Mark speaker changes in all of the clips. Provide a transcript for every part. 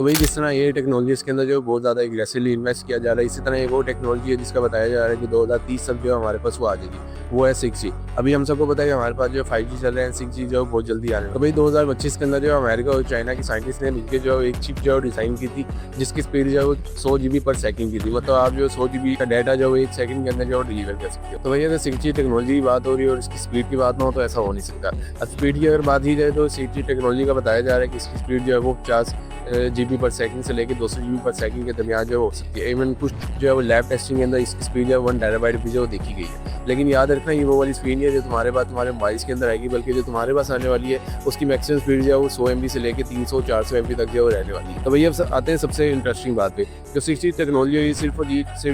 Speaker 1: तो वही जिस तरह ये टेक्नोलॉजी इसके अंदर जो बहुत ज़्यादा एग्रेसिवली इन्वेस्ट किया जा रहा है, इसी तरह एक और टेक्नोलॉजी है जिसका बताया जा रहा है कि 2030 तक जो है हमारे पास वो आ जाएगी, वो है 6G। अभी हम सबको पता है कि हमारे पास जो 5G चल रहे हैं, 6G जो बहुत जल्दी आने वाला है। तो भाई 2025 के अंदर जो अमेरिका और चाइना की साइंटिस्ट ने मिलकर जो एक चिप जो डिज़ाइन की थी, जिसकी स्पीड जो है वो 100 GB पर सेकंड की थी। मतलब आप जो 100 GB का डाटा जो है 1 सेकंड के अंदर जो डिलीवर कर सकते हो। तो भैया अगर 6G टेक्नोलॉजी की बात हो रही है और इसकी स्पीड की बात ना हो तो ऐसा हो नहीं सकता। अब स्पीड की अगर बात की जाए तो 6G टेक्नोलॉजी का बताया जा रहा है कि इसकी स्पीड जो है वो 50 GB पर सेकंड से लेकर 200 GB पर सेकंड के दरमियान जो हो सकती है। इवन कुछ जो है वो लैब टेस्टिंग के अंदर इसकी स्पीड जो है 1 TB भी जो देखी गई है। लेकिन याद रखना ये वो वाली स्पीड नहीं है जो तुम्हारे पास तुम्हारे मोबाइल के अंदर आएगी, बल्कि जो तुम्हारे पास आने वाली है उसकी मैक्सिमम स्पीड जो है वो 100 MB से लेकर 300-400 MB तक जो रहने वाली है। तो भैया अब आते हैं सबसे इंटरेस्टिंग बात पे, जो 6G टेक्नोलॉजी है सिर्फ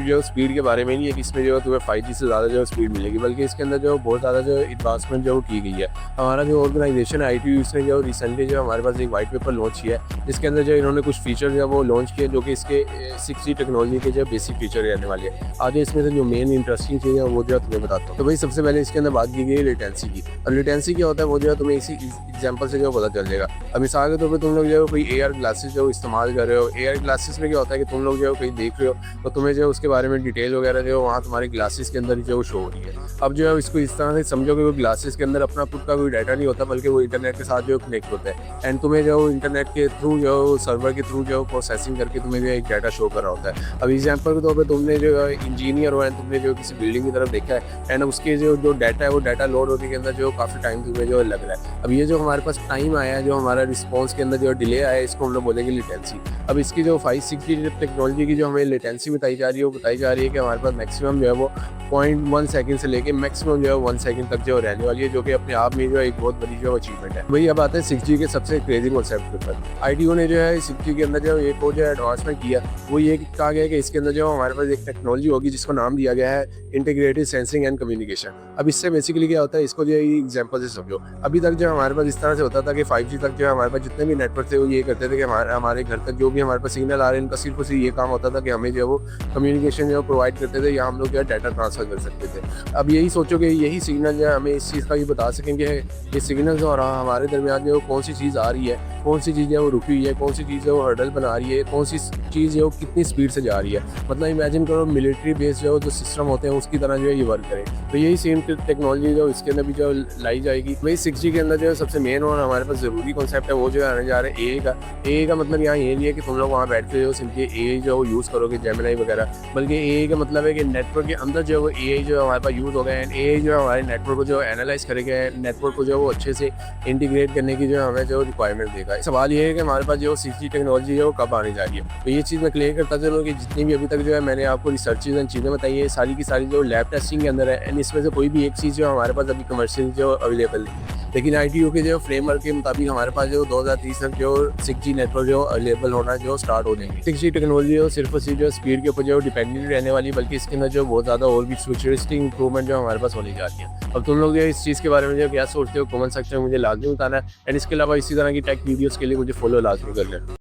Speaker 1: जो स्पीड के बारे में नहीं है कि इसमें जो है तुम्हें 5G से ज़्यादा जो स्पीड मिलेगी, बल्कि इसके अंदर जो बहुत ज़्यादा जो एडवांसमेंट जो की गई है। हमारा जो ऑर्गेनाइजेशन है ITU, इसने जो रिसेंटली जो हमारे पास एक वाइट पेपर लॉन्च किया है, जिसके अंदर जो इन्होंने कुछ फीचर जो है वो लॉन्च किए जो कि इसके 6G टेक्नोलॉजी के जो बेसिक फीचर रहने वाले हैं। आगे इसमें से जो मेन इंटरेस्टिंग चीज़ है वो जो है तुम्हें बताता हूँ। तो भाई सबसे पहले इसके अंदर बात की गई है लेटेंसी की। और लेटेंसी क्या होता है वो जो है तुम्हें इसी एग्जाम्पल से जो पता चल जाएगा। अब मिसाल के तौर पर तुम लोग जो है कोई AR ग्लासेस जो इस्तेमाल कर रहे हो, AR ग्लासेस में क्या होता है कि तुम लोग जो है कहीं देख रहे हो तो तुम्हें जो है उसके बारे में डिटेल वगैरह जो वहाँ तुम्हारे ग्लासेस के अंदर जो शो हो रही है। अब जो है इसको इस तरह से समझो कि वो ग्लासेस के अंदर अपना खुद का कोई डाटा नहीं होता, बल्कि वो इंटरनेट के साथ जो कनेक्ट होता है एंड तुम्हें जो इंटरनेट के थ्रू जो सर्वर के थ्रू जो प्रोसेसिंग करके तुम्हें जो एक डाटा शो कर रहा होता है। अब एग्जाम्पल के तौर पर तुमने जो इंजीनियर हो एंड तुमने जो किसी बिल्डिंग की तरफ देखा है एंड उसके जो डाटा है वो डाटा लोड होने के अंदर जो काफ़ी टाइम तुम्हें जो लग रहा है। अब ये जो हमारे पास टाइम आया है, जो हमारा रिस्पॉन्स के अंदर जो डिले आया है, इसको हम लोग बोलेंगे लेटेंसी। अब इसकी जो 5-6G टेक्नोलॉजी की जो हमें लेटेंसी बताई जा रही है वो बताई जा रही है कि हमारे पास मैक्सिमम जो है वो 0.1 सेकंड से लेके मैक्सिमम जो है 1 सेकंड तक जो रहने वाली है, जो कि अपने आप में जो एक बहुत बड़ी जो अचीवमेंट है। वही अब आते हैं 6G के सबसे क्रेजी कॉन्सेप्ट के ऊपर। ITU ने जो है 6G के अंदर जो एक और जो एडवांसमेंट किया वो ये कहा गया है कि इसके अंदर जो हमारे पास एक टेक्नोलॉजी होगी जिसको नाम दिया गया है इंटीग्रेटेड सेंसिंग एंड कम्युनिकेशन। अब इससे बेसिकली क्या होता है, इसको जो है एग्जाम्पल से समझो। अभी तक जो हमारे पास इस तरह से होता था कि 5G तक जो है हमारे पास जितने भी नेटवर्क थे वो ये करते थे कि हमारे घर तक जो भी हमारे पास सिग्नल आ रहे हैं इनका सिर्फ उसी ये काम होता था कि हमें जो है वो कम्युनिकेशन जो प्रोवाइड करते थे या हम लोग जो है डाटा ट्रांसफर कर सकते थे। अब यही सोचो कि यही सिग्नल जो है हमें इस चीज़ का ये बता सकेंगे ये सिग्नल जो हमारे दरमियान जो कौन सी चीज़ आ रही है, कौन सी चीज़ है वो रुकी हुई है, कौन सी चीज़ है वो हर्डल बना रही है, कौन सी चीज़ है वो कितनी स्पीड से जा रही है। मतलब इमेजिन करो मिलिट्री बेस जो सिस्टम होते हैं उसकी तरह जो है ये वर्क करे। तो यही सेम टेक्नोलॉजी जो इसके अंदर भी जो लाई जाएगी। वही 6G के अंदर जो है सबसे मेन और हमारे पास ज़रूरी कॉन्सेप्ट है वो जो आने जा रहा है AI का। AI का मतलब यहाँ ये नहीं है कि तुम लोग वहाँ बैठ के जो सिंपली AI जो यूज़ करोगे जेमिनी वगैरह, बल्कि AI का मतलब है कि नेटवर्क के अंदर जो है वो AI जो हमारे पास यूज़ होगा एंड AI जो है हमारे नेटवर्क को जो एनालाइज करेगा, नेटवर्क को जो वो अच्छे से इंटीग्रेट करने की जो हमें जो रिक्वायरमेंट देगा। सवाल ये है कि हमारे पास जो 6G टेक्नोलॉजी है वो कब आने जा रही है। तो ये चीज़ मैं क्लियर करता चलूँ कि जितनी भी अभी तक जो है मैंने आपको रिसर्चेज एंड चीज़ें बताई है सारी की सारी जो लैब टेस्टिंग के अंदर है एंड इसमें से कोई भी एक चीज़ जो हमारे पास अभी कमर्शियल जो अवेलेबल है। लेकिन ITU के जो फ्रेमवर्क के मुताबिक हमारे पास जो 2030 तक जो 6G नेटवर्क जो अवेलेबल होना जो स्टार्ट हो जाएंगे। 6G टेक्नोलॉजी जो सिर्फ जो स्पीड के ऊपर जो डिपेंडेंट रहने वाली, बल्कि इसके अंदर जो बहुत ज़्यादा और भी फ्यूचरिस्टिक इंप्रूवमेंट जो हमारे पास होने जा रही है। अब तुम लोग जो इस चीज़ के बारे में जो क्या सोचते हो कमेंट सेक्शन में मुझे लाजमी बताना है एंड इसके अलावा इसी तरह की टेक वीडियोज़ के लिए मुझे फॉलो लाजमी कर लें।